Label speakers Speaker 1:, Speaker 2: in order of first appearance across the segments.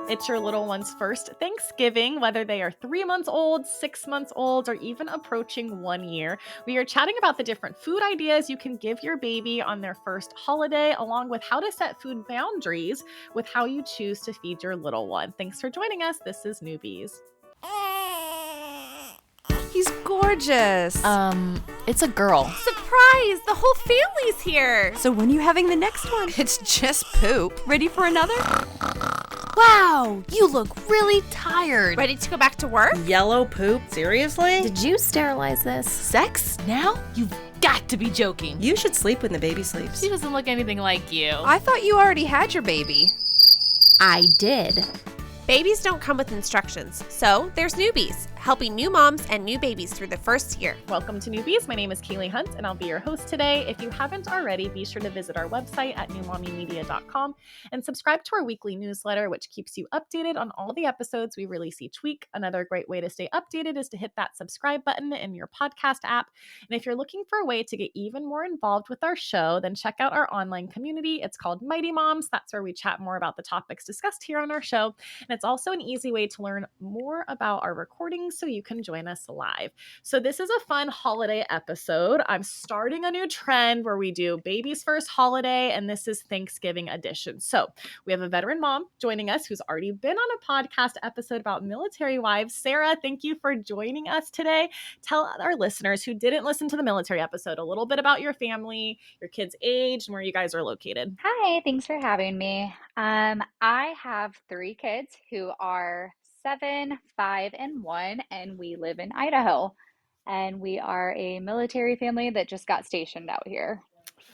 Speaker 1: It's your little one's first Thanksgiving, whether they are 3 months old, 6 months old, or even approaching 1 year. We are chatting about the different food ideas you can give your baby on their first holiday, along with how to set food boundaries with how you choose to feed your little one. Thanks for joining us. This is Newbies.
Speaker 2: He's gorgeous.
Speaker 3: It's a girl.
Speaker 4: Surprise! The whole family's here!
Speaker 2: So when are you having the next one?
Speaker 3: It's just poop.
Speaker 2: Ready for another?
Speaker 3: Wow, you look really tired.
Speaker 4: Ready to go back to work?
Speaker 5: Yellow poop? Seriously?
Speaker 3: Did you sterilize this?
Speaker 4: Sex? Now? You've got to be joking.
Speaker 5: You should sleep when the baby sleeps.
Speaker 4: She doesn't look anything like you.
Speaker 2: I thought you already had your baby.
Speaker 3: I did.
Speaker 4: Babies don't come with instructions, so there's Newbies, helping new moms and new babies through the first year.
Speaker 1: Welcome to Newbies. My name is Kaylee Hunt, and I'll be your host today. If you haven't already, be sure to visit our website at newmommymedia.com and subscribe to our weekly newsletter, which keeps you updated on all the episodes we release each week. Another great way to stay updated is to hit that subscribe button in your podcast app. And if you're looking for a way to get even more involved with our show, then check out our online community. It's called Mighty Moms. That's where we chat more about the topics discussed here on our show. And it's also an easy way to learn more about our recordings so you can join us live. So this is a fun holiday episode. I'm starting a new trend where we do baby's first holiday, and this is Thanksgiving edition. So we have a veteran mom joining us who's already been on a podcast episode about military wives. Sarah, thank you for joining us today. Tell our listeners who didn't listen to the military episode a little bit about your family, your kids' age, and where you guys are located.
Speaker 6: Hi, thanks for having me. I have three kids who are 7, 5, and 1, and we live in Idaho. And we are a military family that just got stationed out here.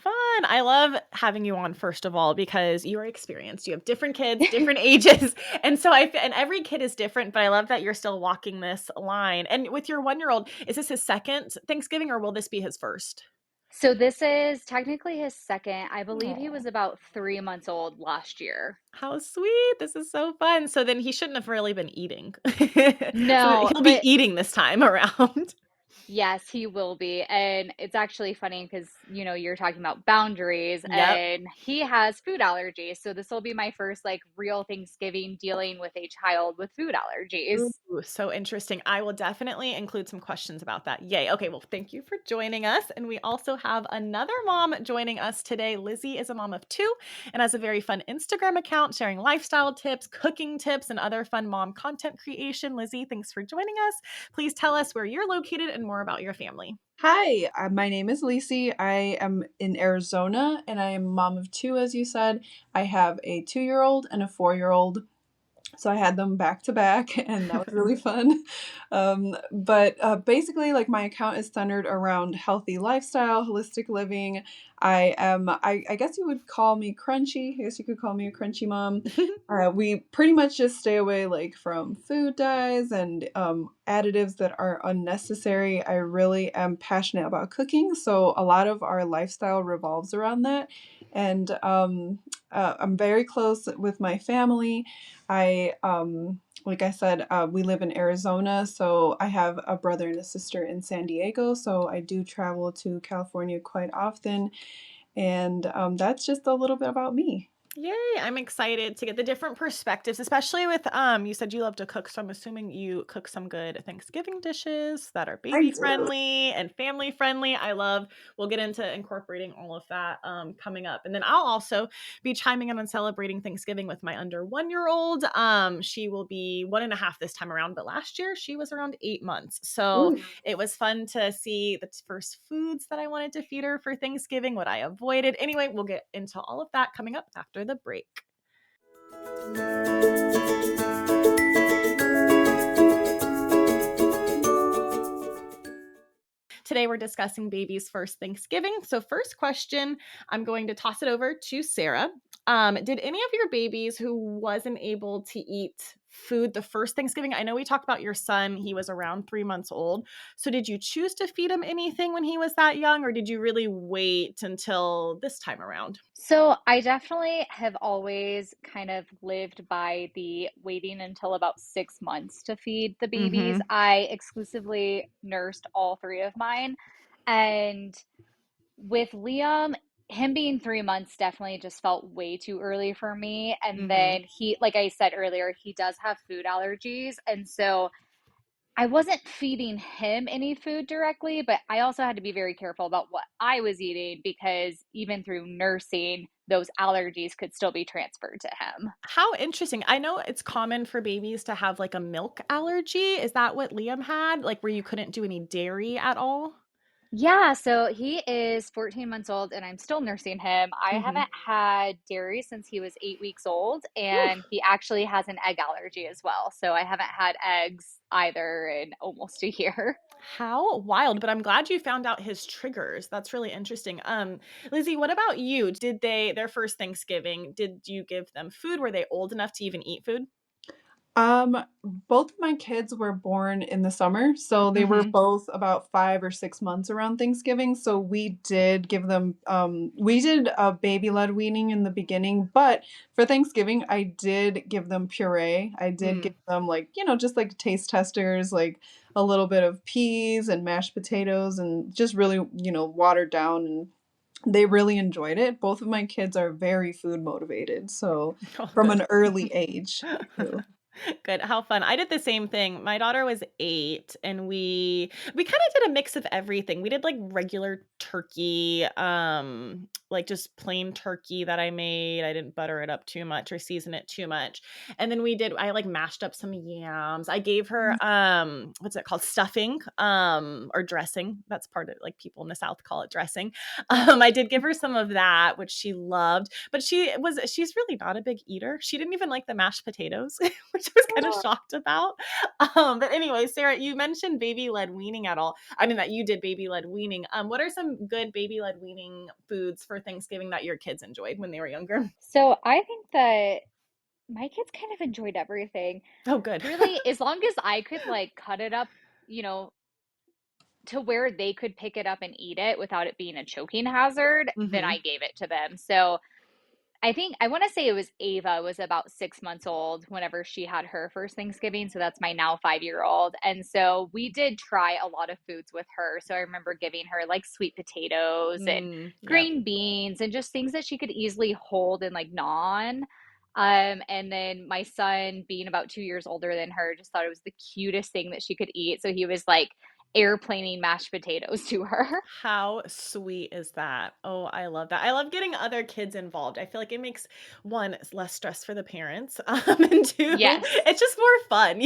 Speaker 1: Fun. I love having you on, first of all, because you are experienced. You have different kids, different ages. And so and every kid is different, but I love that you're still walking this line. And with your 1-year-old, is this his second Thanksgiving or will this be his first?
Speaker 6: So this is technically his second. I believe he
Speaker 1: Aw.
Speaker 6: was about 3 months old last year.
Speaker 1: How sweet. This is so fun. So then he shouldn't have really been eating. So
Speaker 6: No,
Speaker 1: he'll be
Speaker 6: but
Speaker 1: eating this time around.
Speaker 6: yes, he will be. And it's actually funny because, you're talking about boundaries
Speaker 1: Yep.
Speaker 6: and he has food allergies. So this will be my first real Thanksgiving dealing with a child with food allergies.
Speaker 1: Ooh, so interesting. I will definitely include some questions about that. Yay. Okay, well, thank you for joining us. And we also have another mom joining us today. Lizzie is a mom of 2 and has a very fun Instagram account sharing lifestyle tips, cooking tips, and other fun mom content creation. Lizzie, thanks for joining us. Please tell us where you're located and more about your family.
Speaker 7: Hi, my name is Lacey. I am in Arizona and I am a mom of 2, as you said. I have a 2-year-old and a 4-year-old. So I had them back to back and that was really fun. But basically, my account is centered around healthy lifestyle, holistic living. I guess you would call me crunchy. I guess you could call me a crunchy mom. We pretty much just stay away from food dyes and additives that are unnecessary. I really am passionate about cooking, so a lot of our lifestyle revolves around that. And I'm very close with my family. Like I said, we live in Arizona, so I have a brother and a sister in San Diego, so I do travel to California quite often. And that's just a little bit about me.
Speaker 1: Yay, I'm excited to get the different perspectives, especially with you said you love to cook, so I'm assuming you cook some good Thanksgiving dishes that are baby
Speaker 7: do.
Speaker 1: friendly and family friendly. We'll get into incorporating all of that coming up. And then I'll also be chiming in on celebrating Thanksgiving with my under 1-year-old. She will be 1.5 this time around, but last year she was around 8 months. So
Speaker 7: Ooh.
Speaker 1: it was fun to see the first foods that I wanted to feed her for Thanksgiving, what I avoided. Anyway, we'll get into all of that coming up after the break. Today we're discussing baby's first Thanksgiving. So first question, I'm going to toss it over to Sarah. Did any of your babies who wasn't able to eat food the first Thanksgiving? I know we talked about your son. He was around 3 months old. So did you choose to feed him anything when he was that young, or did you really wait until this time around?
Speaker 6: So I definitely have always kind of lived by the waiting until about 6 months to feed the babies.
Speaker 1: Mm-hmm.
Speaker 6: I exclusively nursed all three of mine. And with Liam, him being 3 months definitely just felt way too early for me. And
Speaker 1: Mm-hmm.
Speaker 6: then like I said earlier, he does have food allergies. And so I wasn't feeding him any food directly, but I also had to be very careful about what I was eating because even through nursing, those allergies could still be transferred to him.
Speaker 1: How interesting. I know it's common for babies to have like a milk allergy. Is that what Liam had? Like where you couldn't do any dairy at all?
Speaker 6: Yeah, so he is 14 months old and I'm still nursing him. I
Speaker 1: Mm-hmm.
Speaker 6: haven't had dairy since he was 8 weeks old,
Speaker 1: Whew.
Speaker 6: and he actually has an egg allergy as well. So I haven't had eggs either in almost a year.
Speaker 1: How wild, but I'm glad you found out his triggers. That's really interesting. Lizzie, what about you? Did they their first Thanksgiving, did you give them food? Were they old enough to even eat food?
Speaker 7: Both of my kids were born in the summer, so they were
Speaker 1: Mhm.
Speaker 7: both about 5 or 6 months around Thanksgiving. So we did give them, we did a baby-led weaning in the beginning, but for Thanksgiving, I did give them puree. I did give
Speaker 1: Mm.
Speaker 7: them like, just like taste testers, like a little bit of peas and mashed potatoes and just really, watered down, and they really enjoyed it. Both of my kids are very food motivated, so
Speaker 1: Oh,
Speaker 7: from
Speaker 1: good.
Speaker 7: an early age too.
Speaker 1: Good. How fun. I did the same thing. My daughter was 8 and we kind of did a mix of everything. We did like regular turkey, like just plain turkey that I made. I didn't butter it up too much or season it too much. And then I like mashed up some yams. I gave her what's it called? Stuffing, or dressing. That's part of like people in the South call it dressing. I did give her some of that, which she loved, but she's really not a big eater. She didn't even like the mashed potatoes, which I was kind of shocked about. But anyway, Sarah, you mentioned baby-led weaning at all. I mean, that you did baby-led weaning. What are some good baby-led weaning foods for Thanksgiving that your kids enjoyed when they were younger?
Speaker 6: So I think that my kids kind of enjoyed everything.
Speaker 1: Oh, good.
Speaker 6: Really, as long as I could like cut it up, you know, to where they could pick it up and eat it without it being a choking hazard, then
Speaker 1: Hmm.
Speaker 6: I gave it to them. So I think I want to say it was Ava was about 6 months old whenever she had her first Thanksgiving. So that's my now 5 year old. And so we did try a lot of foods with her. So I remember giving her like sweet potatoes and
Speaker 1: Mm, yep.
Speaker 6: green beans and just things that she could easily hold and like gnaw on. And then my son, being about 2 years older than her, just thought it was the cutest thing that she could eat. So he was like airplaning mashed potatoes to her.
Speaker 1: How sweet is that? Oh, I love that. I love getting other kids involved. I feel like it makes one less stress for the parents, and two,
Speaker 6: Yes.
Speaker 1: it's just more fun,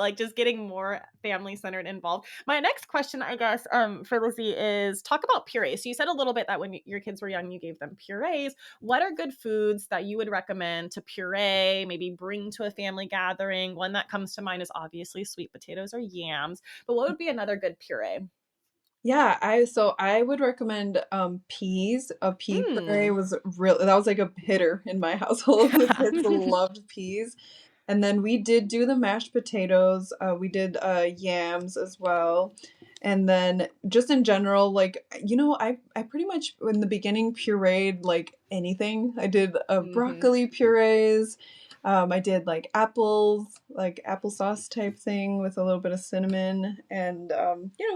Speaker 1: like just getting more family centered involved. My next question, I guess, for Lizzie is talk about purees. So you said a little bit that when your kids were young, you gave them purees. What are good foods that you would recommend to puree? Maybe bring to a family gathering. One that comes to mind is obviously sweet potatoes or yams. But what would be another good puree?
Speaker 7: Yeah, I would recommend peas. A pea puree
Speaker 1: Mm.
Speaker 7: was that was like a hitter in my household. The kids loved peas. And then we did do the mashed potatoes. We did yams as well. And then just in general, like I pretty much in the beginning pureed like anything. I did
Speaker 1: Mhm.
Speaker 7: broccoli purees. I did like apples, like applesauce type thing with a little bit of cinnamon and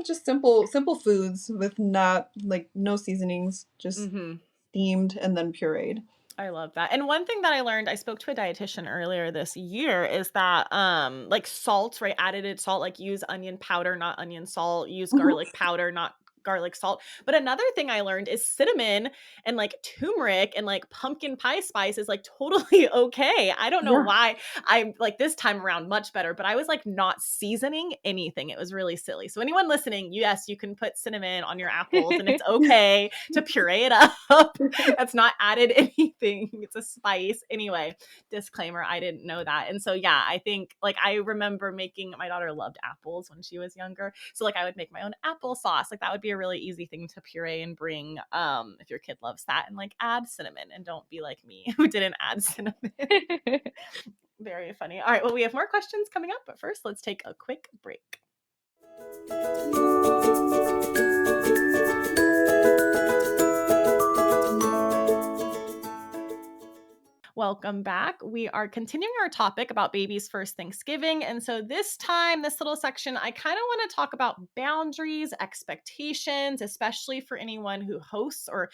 Speaker 7: just simple foods with not like no seasonings, just
Speaker 1: Mhm.
Speaker 7: steamed and then pureed.
Speaker 1: I love that. And one thing that I learned, I spoke to a dietitian earlier this year, is that like salt, right? Added salt, like use onion powder, not onion salt, use garlic powder, not garlic salt. But another thing I learned is cinnamon and like turmeric and like pumpkin pie spice is like totally okay. I don't know
Speaker 7: Yeah.
Speaker 1: why. I like this time around much better, but I was like not seasoning anything. It was really silly. So anyone listening, yes, you can put cinnamon on your apples and it's okay to puree it up. That's not added anything. It's a spice. Anyway, disclaimer, I didn't know that. And so yeah, I think like I remember making my daughter loved apples when she was younger. So like I would make my own applesauce. Like that would be a really easy thing to puree and bring if your kid loves that and like add cinnamon and don't be like me who didn't add cinnamon. Very funny. All right, well we have more questions coming up, but first let's take a quick break. Welcome back. We are continuing our topic about baby's first Thanksgiving. And so this time, this little section, I kind of want to talk about boundaries, expectations, especially for anyone who hosts or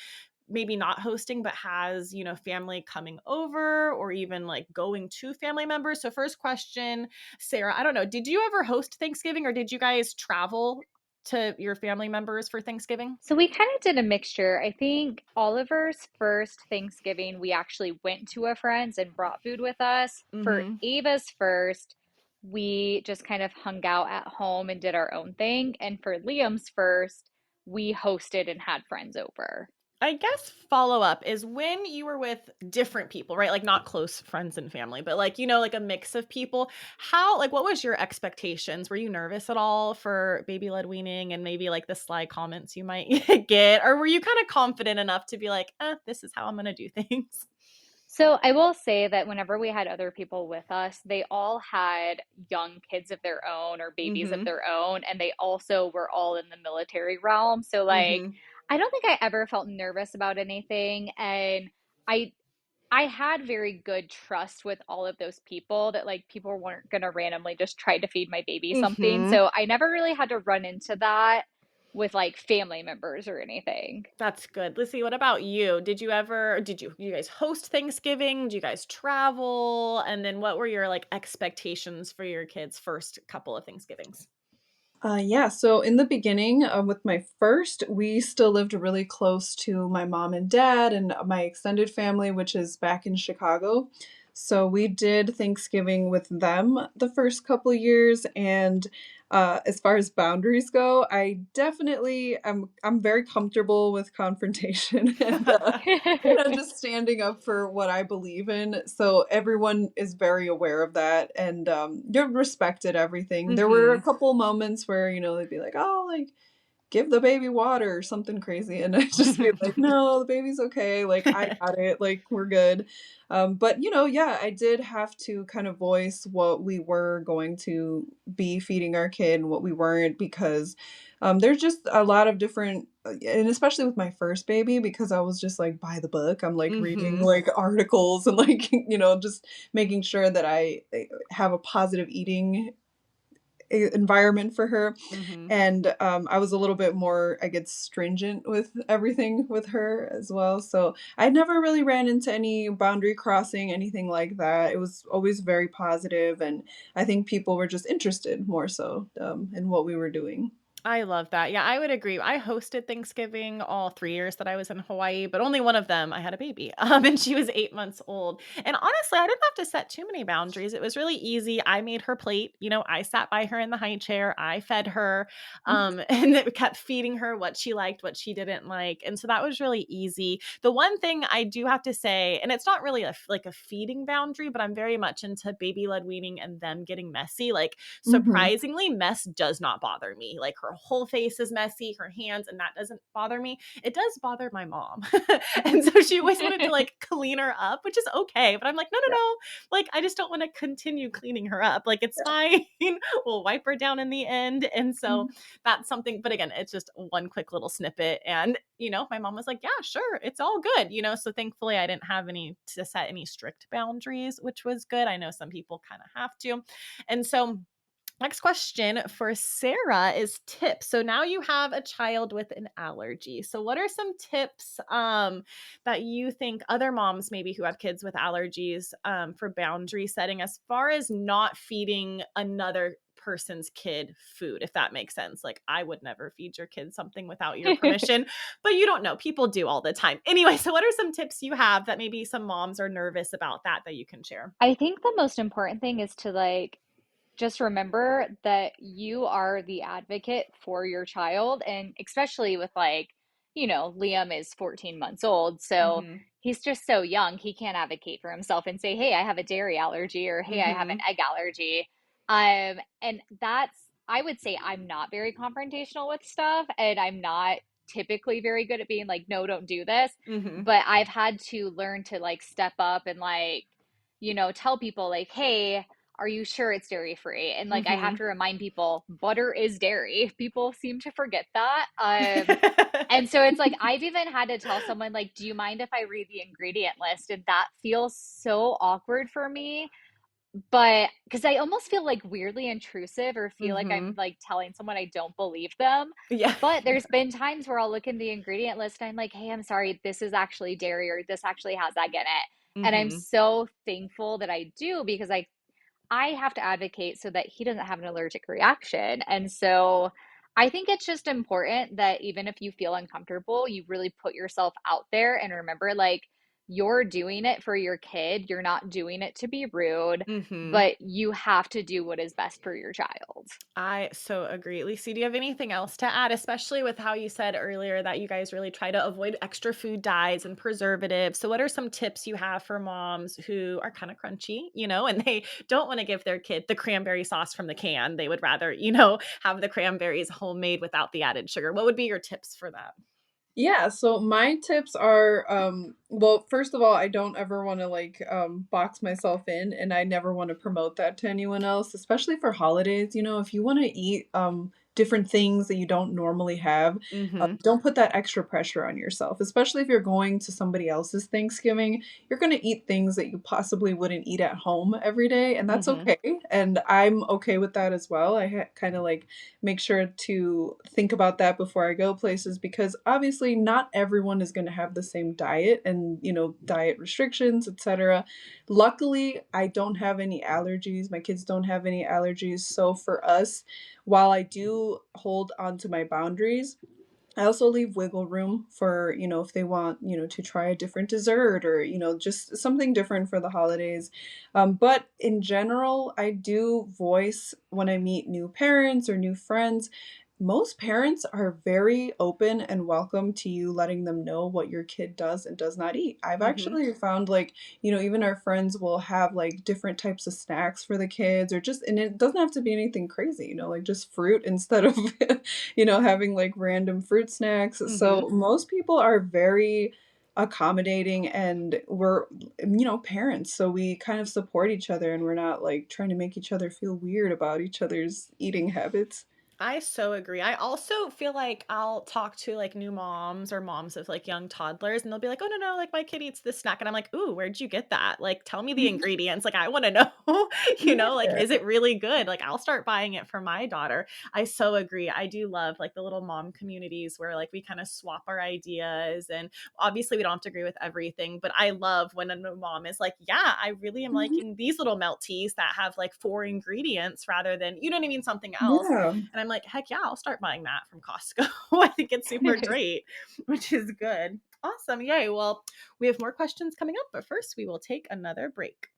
Speaker 1: maybe not hosting, but has, family coming over or even like going to family members. So first question, Sarah, I don't know, did you ever host Thanksgiving or did you guys travel to your family members for Thanksgiving?
Speaker 6: So we kind of did a mixture. I think Oliver's first Thanksgiving, we actually went to a friend's and brought food with us. For
Speaker 1: Mm-hmm.
Speaker 6: Ava's first, we just kind of hung out at home and did our own thing. And for Liam's first, we hosted and had friends over.
Speaker 1: I guess follow up is when you were with different people, right? Like not close friends and family, but like, like a mix of people. What was your expectations? Were you nervous at all for baby led weaning and maybe like the sly comments you might get? Or were you kind of confident enough to be like, this is how I'm going to do things?
Speaker 6: So I will say that whenever we had other people with us, they all had young kids of their own or babies of
Speaker 1: Mm-hmm.
Speaker 6: their own, and they also were all in the military realm. So like,
Speaker 1: Mm-hmm.
Speaker 6: I don't think I ever felt nervous about anything, and I I had very good trust with all of those people that like people weren't going to randomly just try to feed my baby something.
Speaker 1: Mm-hmm.
Speaker 6: So I never really had to run into that with like family members or anything.
Speaker 1: That's good. Lizzie, what about you? Did you guys host Thanksgiving? Do you guys travel? And then what were your like expectations for your kids' first couple of Thanksgivings?
Speaker 7: Yeah, so in the beginning, with my first, we still lived really close to my mom and dad and my extended family, which is back in Chicago. So we did Thanksgiving with them the first couple years, and as far as boundaries go, I definitely I'm very comfortable with confrontation and just standing up for what I believe in. So everyone is very aware of that and you're respected everything. There were a
Speaker 1: Mm-hmm.
Speaker 7: couple moments where, they'd be like, oh, like give the baby water or something crazy. And I just be like, no, the baby's okay. Like I got it. Like we're good. But yeah, I did have to kind of voice what we were going to be feeding our kid and what we weren't because there's just a lot of different and especially with my first baby because I was just like by the book. I'm like reading
Speaker 1: Mm-hmm.
Speaker 7: like articles and like just making sure that I have a positive eating environment for her.
Speaker 1: Mm-hmm.
Speaker 7: And I was a little bit more, I guess, stringent with everything with her as well. So I never really ran into any boundary crossing, anything like that. It was always very positive, and I think people were just interested more so in what we were doing.
Speaker 1: I love that. Yeah, I would agree. I hosted Thanksgiving all 3 years that I was in Hawaii, but only one of them I had a baby, and she was 8 months old. And honestly, I didn't have to set too many boundaries. It was really easy. I made her plate. I sat by her in the high chair. I fed her, and it kept feeding her what she liked, what she didn't like, and so that was really easy. The one thing I do have to say, and it's not really like a feeding boundary, but I'm very much into baby led weaning and them getting messy. Like
Speaker 7: Mhm.
Speaker 1: surprisingly, mess does not bother me. Like her whole face is messy, her hands, and that doesn't bother me. It does bother my mom. And so she always wanted to like clean her up, which is okay. But I'm like, no, no,
Speaker 7: Yeah.
Speaker 1: no. Like, I just don't want to continue cleaning her up. Like, it's fine. We'll wipe her down in the end. And so
Speaker 7: Mhm.
Speaker 1: that's something, but again, it's just one quick little snippet. And, my mom was like, yeah, sure. It's all good. So thankfully I didn't have to set any strict boundaries, which was good. I know some people kind of have to. And so next question for Sarah is tips. So now you have a child with an allergy. So what are some tips that you think other moms maybe who have kids with allergies for boundary setting as far as not feeding another person's kid food, if that makes sense? Like I would never feed your kid something without your permission, but you don't know. People do all the time. Anyway, so what are some tips you have that maybe some moms are nervous about that you can share?
Speaker 6: I think the most important thing is to like just remember that you are the advocate for your child, and especially with like, Liam is 14 months old, so
Speaker 1: Mm-hmm.
Speaker 6: he's just so young, he can't advocate for himself and say, "Hey, I have a dairy allergy," or "Hey, I have an
Speaker 1: Mm-hmm.
Speaker 6: egg allergy." And that's I would say I'm not very confrontational with stuff, and I'm not typically very good at being like, "No, don't do this."
Speaker 1: Mm-hmm.
Speaker 6: But I've had to learn to like step up and like, tell people like, "Hey, are you sure it's dairy free?" And like I have
Speaker 1: Mm-hmm.
Speaker 6: to remind people butter is dairy. People seem to forget that. And so it's like I've even had to tell someone like, "Do you mind if I read the ingredient list?" And that feels so awkward for me. but because I almost feel like weirdly intrusive or feel like I'm
Speaker 1: Mm-hmm.
Speaker 6: like telling someone I don't believe them.
Speaker 1: Yeah.
Speaker 6: But there's been times where I'll look in the ingredient list and I'm like, hey, I'm sorry, this is actually dairy or this actually has egg in it. And I'm
Speaker 1: Mm-hmm.
Speaker 6: so thankful that I do because I have to advocate so that he doesn't have an allergic reaction. And so I think it's just important that even if you feel uncomfortable, you really put yourself out there and remember, like, you're doing it for your kid. You're not doing it to be rude,
Speaker 1: Mm-hmm.
Speaker 6: but you have to do what is best for your child.
Speaker 1: I so agree. Lisa, do you have anything else to add, especially with how you said earlier that you guys really try to avoid extra food dyes and preservatives? So, what are some tips you have for moms who are kind of crunchy, and they don't want to give their kid the cranberry sauce from the can? They would rather, have the cranberries homemade without the added sugar. What would be your tips for that?
Speaker 7: Yeah, so my tips are well, first of all, I don't ever want to like box myself in, and I never want to promote that to anyone else, especially for holidays. If you want to eat different things that you don't normally have,
Speaker 1: Mm-hmm.
Speaker 7: don't put that extra pressure on yourself, especially if you're going to somebody else's Thanksgiving. You're going to eat things that you possibly wouldn't eat at home every day, and that's
Speaker 1: Mm-hmm.
Speaker 7: okay. And I'm okay with that as well. Kind of like make sure to think about that before I go places because obviously not everyone is going to have the same diet and, diet restrictions, etc. Luckily, I don't have any allergies. My kids don't have any allergies. So for us, while I do hold on to my boundaries, I also leave wiggle room for, if they want, to try a different dessert or, just something different for the holidays. But in general, I do voice when I meet new parents or new friends. Most parents are very open and welcome to you letting them know what your kid does and does not eat. I've
Speaker 1: Mm-hmm.
Speaker 7: actually found like, even our friends will have like different types of snacks for the kids or just, and it doesn't have to be anything crazy, like just fruit instead of having like random fruit snacks.
Speaker 1: Mm-hmm.
Speaker 7: So most people are very accommodating and we're, parents. So we kind of support each other and we're not like trying to make each other feel weird about each other's eating habits.
Speaker 1: I so agree. I also feel like I'll talk to like new moms or moms of like young toddlers and they'll be like, "Oh no, no, like my kid eats this snack." And I'm like, "Ooh, where'd you get that? Like tell me the ingredients. Like I want to know, like
Speaker 7: Yeah.
Speaker 1: is it really good? Like I'll start buying it for my daughter." I so agree. I do love like the little mom communities where like we kind of swap our ideas and obviously we don't have to agree with everything, but I love when a new mom is like, "Yeah, I really am
Speaker 7: Mhm.
Speaker 1: liking these little melties that have like four ingredients rather than, you know what I mean, something else."
Speaker 7: Yeah.
Speaker 1: And I'm like, heck yeah, I'll start buying that from Costco. I think it's super great, which is good. Awesome. Yay. Well, we have more questions coming up, but first we will take another break.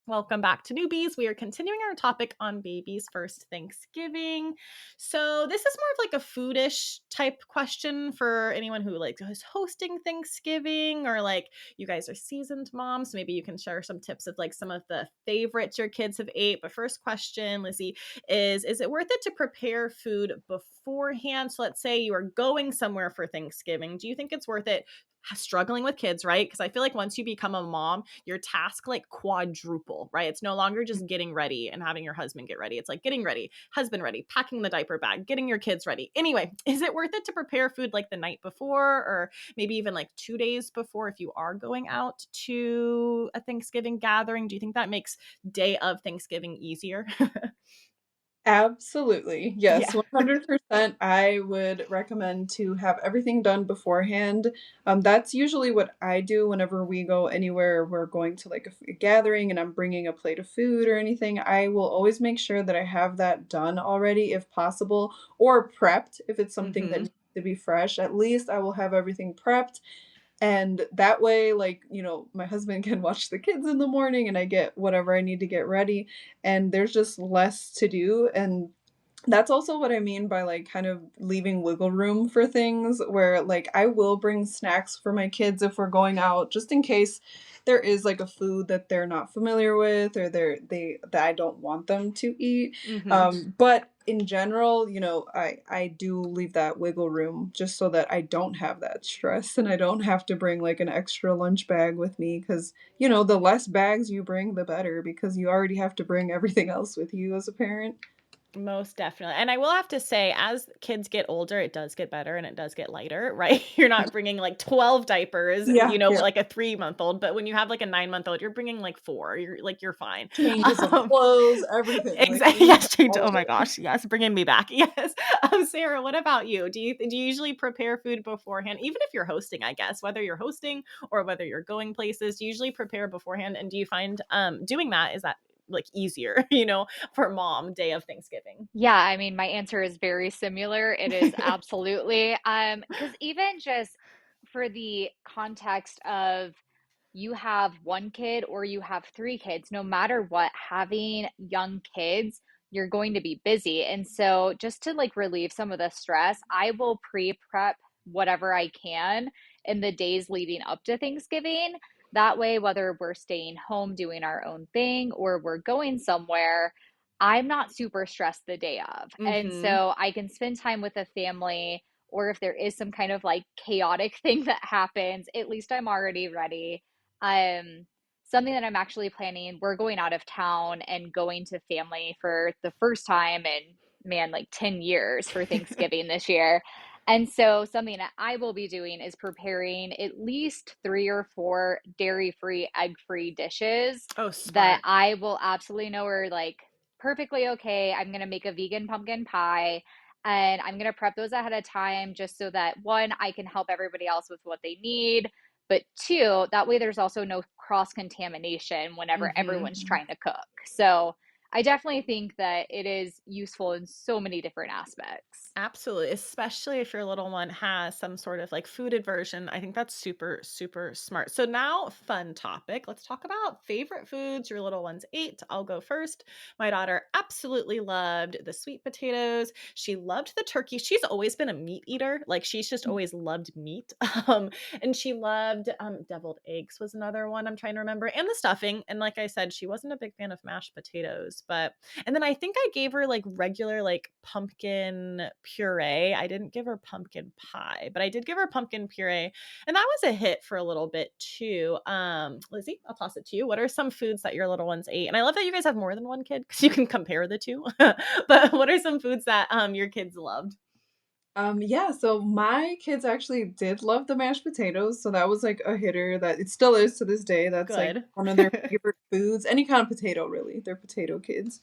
Speaker 1: Welcome back to Newbies. We are continuing our topic on baby's first Thanksgiving. So this is more of like a foodish type question for anyone who like is hosting Thanksgiving or like you guys are seasoned moms. Maybe you can share some tips of like some of the favorites your kids have ate. But first question, Lizzie, is it worth it to prepare food beforehand? So let's say you are going somewhere for Thanksgiving. Do you think it's worth it struggling with kids, right? Because I feel like once you become a mom, your task like quadruple, right? It's no longer just getting ready and having your husband get ready. It's like getting ready, husband ready, packing the diaper bag, getting your kids ready. Anyway, is it worth it to prepare food like the night before or maybe even like 2 days before if you are going out to a Thanksgiving gathering? Do you think that makes day of Thanksgiving easier?
Speaker 7: Absolutely. Yes,
Speaker 1: Yeah.
Speaker 7: 100%. I would recommend to have everything done beforehand. That's usually what I do whenever we go anywhere. We're going to like a gathering and I'm bringing a plate of food or anything. I will always make sure that I have that done already if possible, or prepped if it's something that
Speaker 1: Mm-hmm.
Speaker 7: needs to be fresh. At least I will have everything prepped. And that way, like, my husband can watch the kids in the morning and I get whatever I need to get ready. And there's just less to do. And that's also what I mean by like kind of leaving wiggle room for things where like I will bring snacks for my kids if we're going out just in case there is like a food that they're not familiar with or that I don't want them to eat.
Speaker 1: Mm-hmm.
Speaker 7: But in general, I do leave that wiggle room just so that I don't have that stress and I don't have to bring like an extra lunch bag with me because the less bags you bring the better because you already have to bring everything else with you as a parent.
Speaker 1: Most definitely. And I will have to say, as kids get older, it does get better and it does get lighter, right? You're not bringing like 12 diapers,
Speaker 7: Yeah, yeah.
Speaker 1: like a 3-month-old, but when you have like a 9-month-old, you're bringing like 4. You're fine.
Speaker 7: Changes of
Speaker 1: Um,
Speaker 7: clothes, everything. Like,
Speaker 1: exactly. Yes, change.
Speaker 7: all
Speaker 1: Oh
Speaker 7: of
Speaker 1: my
Speaker 7: it.
Speaker 1: gosh. Yes, bringing me back. Yes. Sarah, what about you? Do you usually prepare food beforehand, even if you're hosting? I guess whether you're hosting or whether you're going places, do you usually prepare beforehand? And do you find doing that, is that like easier, for mom day of Thanksgiving?
Speaker 6: Yeah, I mean, my answer is very similar. It is absolutely. Because even just for the context of you have one kid or you have three kids, no matter what, having young kids, you're going to be busy. And so just to like relieve some of the stress, I will pre-prep whatever I can in the days leading up to Thanksgiving. That way, whether we're staying home doing our own thing or we're going somewhere, I'm not super stressed the day of. And
Speaker 1: Mm-hmm.
Speaker 6: so I can spend time with the family, or if there is some kind of like chaotic thing that happens, at least I'm already ready. Um, Something that I'm actually planning, we're going out of town and going to family for the first time in, man, like 10 years for Thanksgiving this year. And so something that I will be doing is preparing at least 3 or 4 dairy-free, egg-free dishes
Speaker 1: Oh,
Speaker 6: that
Speaker 1: smart.
Speaker 6: I will absolutely know are like perfectly okay. I'm gonna make a vegan pumpkin pie and I'm gonna prep those ahead of time just so that one, I can help everybody else with what they need, but two, that way there's also no cross contamination whenever
Speaker 1: Mm-hmm.
Speaker 6: everyone's trying to cook. So I definitely think that it is useful in so many different aspects.
Speaker 1: Absolutely, especially if your little one has some sort of like food aversion. I think that's super, super smart. So now, fun topic. Let's talk about favorite foods your little ones ate. I'll go first. My daughter absolutely loved the sweet potatoes. She loved the turkey. She's always been a meat eater. Like she's just always loved meat. Um, and she loved deviled eggs was another one I'm trying to remember, and the stuffing. And like I said, she wasn't a big fan of mashed potatoes, but and then I think I gave her like regular like pumpkin puree. I didn't give her pumpkin pie, but I did give her pumpkin puree. And that was a hit for a little bit too. Lizzie, I'll toss it to you. What are some foods that your little ones ate? And I love that you guys have more than one kid because you can compare the two. But what are some foods that your kids loved?
Speaker 7: Yeah, so my kids actually did love the mashed potatoes, so that was like a hitter that it still is to this day. That's like
Speaker 1: Good.
Speaker 7: one of their favorite foods. Any kind of potato, really. They're potato kids.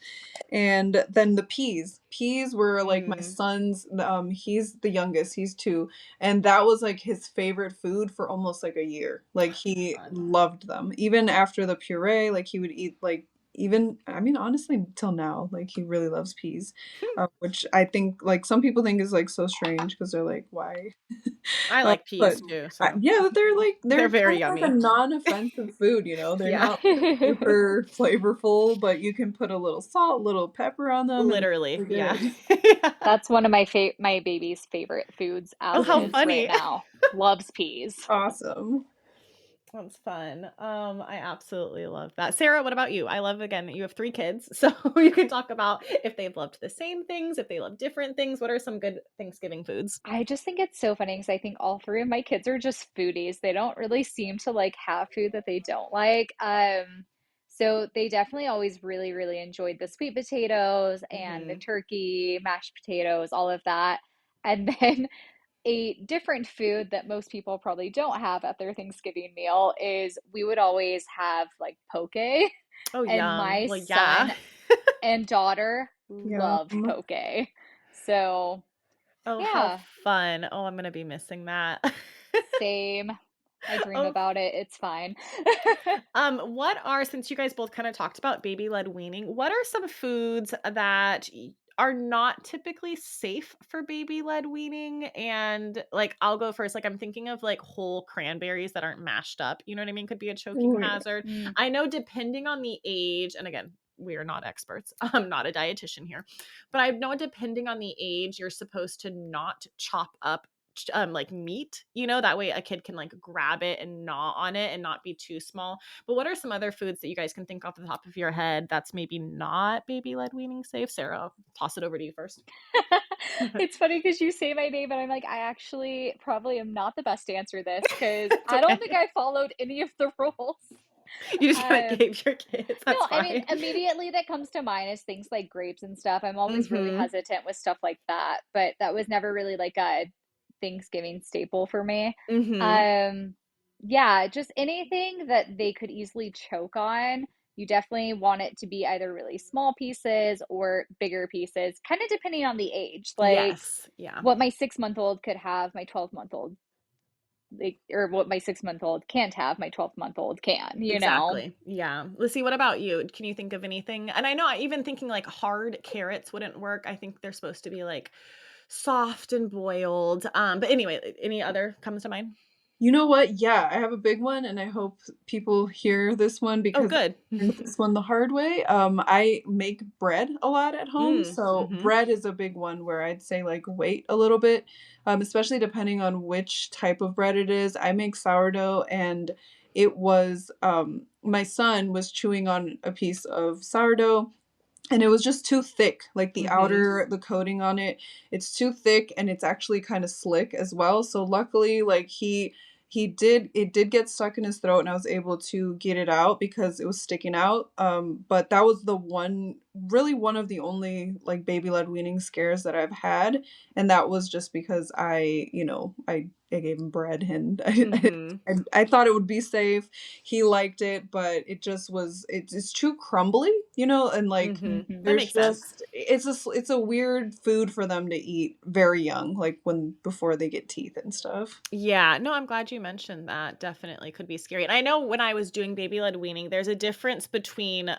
Speaker 7: And then the peas. Peas were like my
Speaker 1: Mm,
Speaker 7: son's, he's the youngest, he's 2, and that was like his favorite food for almost like a year. Like he
Speaker 1: fun.
Speaker 7: loved them. Even after the puree, like he would eat like even I mean honestly till now like he really loves peas, which I think like some people think is like so strange because they're like why.
Speaker 1: I
Speaker 7: uh,
Speaker 1: like
Speaker 7: but
Speaker 1: peas too, so
Speaker 7: yeah, they're like
Speaker 1: they're
Speaker 7: they're
Speaker 1: very
Speaker 7: kind of like a
Speaker 1: yummy.
Speaker 7: non-offensive food, they're
Speaker 1: Yeah.
Speaker 7: not like super flavorful, but you can put a little salt, a little pepper on them, and
Speaker 1: Literally.
Speaker 7: they're
Speaker 1: Yeah.
Speaker 7: good.
Speaker 1: Yeah.
Speaker 6: That's one of my baby's favorite foods
Speaker 1: Oh,
Speaker 6: as
Speaker 1: how
Speaker 6: is right
Speaker 1: funny.
Speaker 6: now. Loves peas.
Speaker 7: Awesome.
Speaker 1: That's fun. I absolutely love that. Sarah, what about you? I love again that you have 3 kids, so you can talk about if they've loved the same things, if they love different things. What are some good Thanksgiving foods?
Speaker 6: I just think it's so funny because I think all three of my kids are just foodies. They don't really seem to like have food that they don't like. So they definitely always really, really enjoyed the sweet potatoes and the
Speaker 1: Hmm.
Speaker 6: turkey, mashed potatoes, all of that. And then a different food that most people probably don't have at their Thanksgiving meal is we would always have like poke,
Speaker 1: Oh,
Speaker 6: and
Speaker 1: yum.
Speaker 6: my
Speaker 1: Well, yeah.
Speaker 6: son and daughter loved
Speaker 7: Yum.
Speaker 6: poke. So,
Speaker 1: Oh, how
Speaker 6: yeah,
Speaker 1: fun. Oh, I'm gonna be missing that.
Speaker 6: same. I dream
Speaker 1: Oh,
Speaker 6: about it. It's fine.
Speaker 1: what are, since you guys both kind of talked about baby-led weaning, what are some foods that are not typically safe for baby-led weaning? And like, I'll go first. Like, I'm thinking of like whole cranberries that aren't mashed up. You know what I mean? Could be a choking
Speaker 7: Ooh, yeah.
Speaker 1: hazard.
Speaker 6: Mm.
Speaker 1: I know depending on the age, and again, we are not experts. I'm not a dietitian here, but I know depending on the age, you're supposed to not chop up like meat, that way a kid can like grab it and gnaw on it and not be too small. But what are some other foods that you guys can think off the top of your head that's maybe not baby led weaning safe? Sarah, I'll toss it over to you first.
Speaker 6: It's funny because you say my name, and I'm like, I actually probably am not the best to answer this because
Speaker 1: It's
Speaker 6: I don't think
Speaker 1: okay.
Speaker 6: I followed any of the rules.
Speaker 1: You just kind of
Speaker 6: Um,
Speaker 1: gave your kids.
Speaker 6: no,
Speaker 1: That's
Speaker 6: I mean,
Speaker 1: fine.
Speaker 6: immediately that comes to mind is things like grapes and stuff. I'm always really
Speaker 1: Mm-hmm.
Speaker 6: hesitant with stuff like that, but that was never really like a Thanksgiving staple for me.
Speaker 1: Mm-hmm.
Speaker 6: Um, yeah, just anything that they could easily choke on. You definitely want it to be either really small pieces or bigger pieces, kind of depending on the age. Like
Speaker 1: Yes. Yeah.
Speaker 6: what my 6-month-old could have, my 12-month-old, like, or what my 6-month-old can't have, my 12-month-old can, you know?
Speaker 1: Exactly. Yeah. Let's see. What about you? Can you think of anything? And I know even thinking like hard carrots wouldn't work. I think they're supposed to be like soft and boiled. But anyway, any other comes to mind?
Speaker 7: You know what? Yeah, I have a big one, and I hope people hear this one
Speaker 1: Oh,
Speaker 7: because
Speaker 1: good.
Speaker 7: I learned this one the hard way. I make bread a lot at home, so
Speaker 1: Mm-hmm.
Speaker 7: bread is a big one where I'd say like wait a little bit, especially depending on which type of bread it is. I make sourdough, and it was my son was chewing on a piece of sourdough and it was just too thick, like the
Speaker 1: Mm-hmm.
Speaker 7: outer the coating on it, it's too thick and it's actually kind of slick as well. So luckily, like he did it did get stuck in his throat and I was able to get it out because it was sticking out. But that was the one really one of the only like baby led weaning scares that I've had, and that was just because I gave him bread and
Speaker 1: Mm-hmm.
Speaker 7: I thought it would be safe. He liked it, but it just was it's too crumbly, and like
Speaker 1: Mm-hmm. That
Speaker 6: Hmm.
Speaker 7: there's
Speaker 1: makes sense.
Speaker 7: just it's a weird food for them to eat very young, like when before they get teeth and stuff.
Speaker 1: Yeah, no, I'm glad you mentioned that. Definitely could be scary. And I know when I was doing baby led weaning, there's a difference between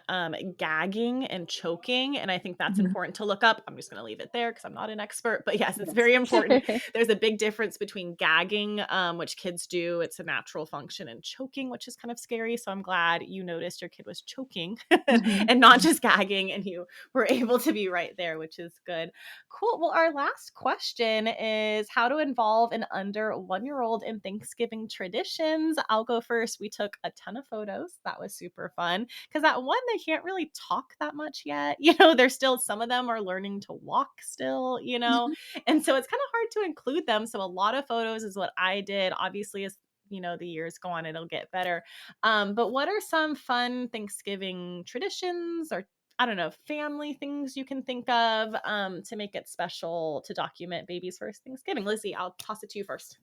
Speaker 1: gagging and choking. And I think that's
Speaker 7: Mhm.
Speaker 1: important to look up. I'm just going to leave it there because I'm not an expert. But yes, it's
Speaker 7: Yes.
Speaker 1: very important. There's a big difference between gagging, which kids do, it's a natural function, and choking, which is kind of scary. So I'm glad you noticed your kid was choking
Speaker 7: Mhm.
Speaker 1: and not just gagging, and you were able to be right there, which is good. Cool. Well, our last question is how to involve an under 1 year old in Thanksgiving traditions. I'll go first. We took a ton of photos. That was super fun because that one, they can't really talk that much yet. They're still, some of them are learning to walk still, and so it's kind of hard to include them. So a lot of photos is what I did. Obviously, as the years go on, it'll get better. But what are some fun Thanksgiving traditions or I don't know, family things you can think of to make it special to document baby's first Thanksgiving? Lizzie, I'll toss it to you first.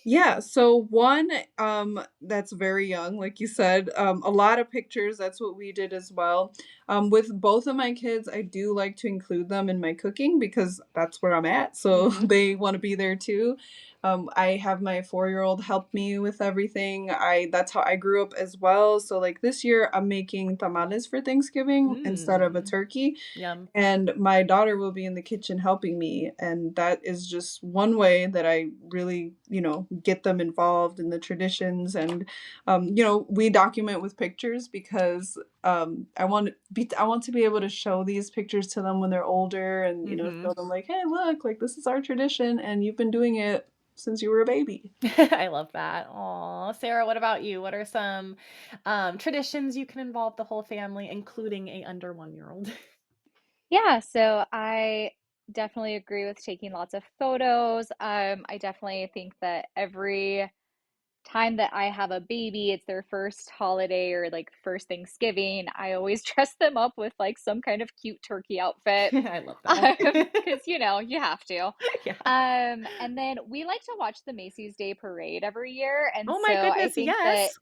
Speaker 7: Yeah, so one that's very young, like you said, a lot of pictures, that's what we did as well. With both of my kids, I do like to include them in my cooking because that's where I'm at, so
Speaker 1: Hmm.
Speaker 7: they want to be there too. I have my 4-year-old help me with everything. I That's how I grew up as well. So like this year I'm making tamales for Thanksgiving instead of a
Speaker 1: Mm,
Speaker 7: turkey.
Speaker 1: yum.
Speaker 7: And my daughter will be in the kitchen helping me, and that is just one way that I really, get them involved in the traditions. And we document with pictures because I want to be able to show these pictures to them when they're older, and
Speaker 1: Hmm.
Speaker 7: show them like, hey, look, like this is our tradition and you've been doing it since you were a baby.
Speaker 1: I love that. Aw, Sarah, what about you? What are some traditions you can involve the whole family, including a under 1 year old?
Speaker 6: Yeah, so I definitely agree with taking lots of photos. I definitely think that every time that I have a baby, it's their first holiday or like first Thanksgiving, I always dress them up with like some kind of cute turkey outfit.
Speaker 1: I love that.
Speaker 6: Because you have to.
Speaker 1: Yeah.
Speaker 6: And then we like to watch the Macy's Day Parade every year. And
Speaker 1: Oh
Speaker 6: so
Speaker 1: my
Speaker 6: I
Speaker 1: goodness,
Speaker 6: think that,
Speaker 1: yes.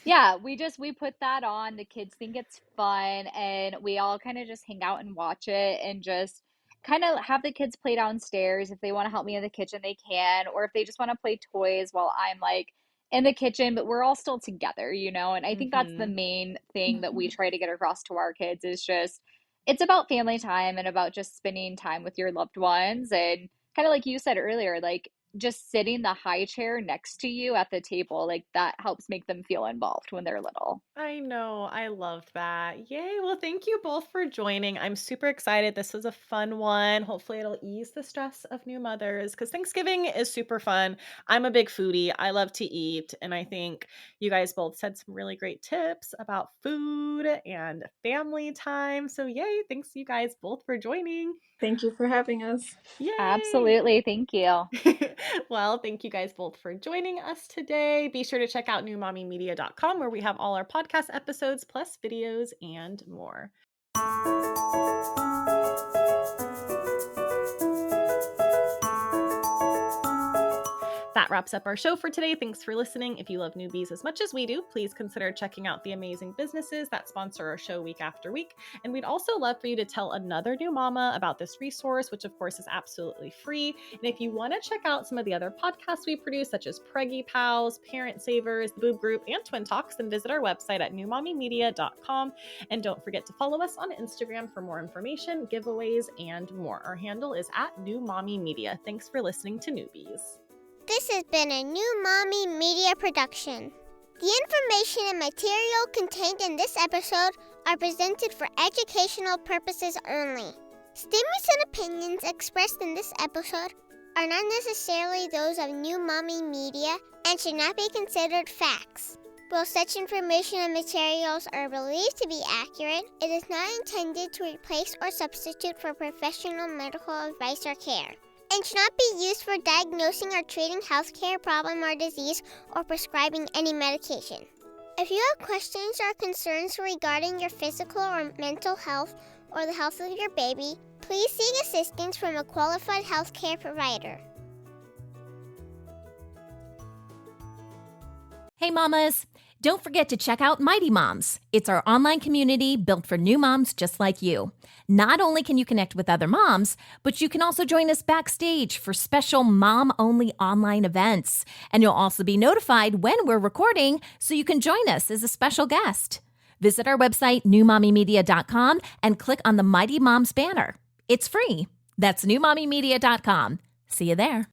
Speaker 6: yeah, we put that on. The kids think it's fun, and we all kind of just hang out and watch it and just kind of have the kids play downstairs. If they want to help me in the kitchen, they can, or if they just want to play toys while I'm like in the kitchen, but we're all still together, And I think that's the
Speaker 1: Hmm.
Speaker 6: main thing that we try to get across to our kids is just it's about family time and about just spending time with your loved ones, and kind of like you said earlier, like just sitting the high chair next to you at the table, like that helps make them feel involved when they're little.
Speaker 1: I know. I loved that. Yay. Well, thank you both for joining. I'm super excited. This was a fun one. Hopefully, it'll ease the stress of new mothers because Thanksgiving is super fun. I'm a big foodie. I love to eat. And I think you guys both said some really great tips about food and family time. So, yay. Thanks, you guys both for joining.
Speaker 7: Thank you for having us.
Speaker 1: Yay!
Speaker 6: Absolutely. Thank you.
Speaker 1: Well, thank you guys both for joining us today. Be sure to check out newmommymedia.com where we have all our podcast episodes plus videos and more. That wraps up our show for today. Thanks for listening. If you love newbies as much as we do, please consider checking out the amazing businesses that sponsor our show week after week. And we'd also love for you to tell another new mama about this resource, which of course is absolutely free. And if you want to check out some of the other podcasts we produce, such as Preggy Pals, Parent Savers, The Boob Group, and Twin Talks, then visit our website at newmommymedia.com. And don't forget to follow us on Instagram for more information, giveaways, and more. Our handle is at newmommymedia. Thanks for listening to Newbies.
Speaker 8: This has been a New Mommy Media production. The information and material contained in this episode are presented for educational purposes only. Statements and opinions expressed in this episode are not necessarily those of New Mommy Media and should not be considered facts. While such information and materials are believed to be accurate, it is not intended to replace or substitute for professional medical advice or care, and should not be used for diagnosing or treating healthcare problem or disease or prescribing any medication. If you have questions or concerns regarding your physical or mental health or the health of your baby, please seek assistance from a qualified healthcare provider.
Speaker 9: Hey mamas, don't forget to check out Mighty Moms. It's our online community built for new moms just like you. Not only can you connect with other moms, but you can also join us backstage for special mom-only online events. And you'll also be notified when we're recording so you can join us as a special guest. Visit our website, newmommymedia.com, and click on the Mighty Moms banner. It's free. That's newmommymedia.com. See you there.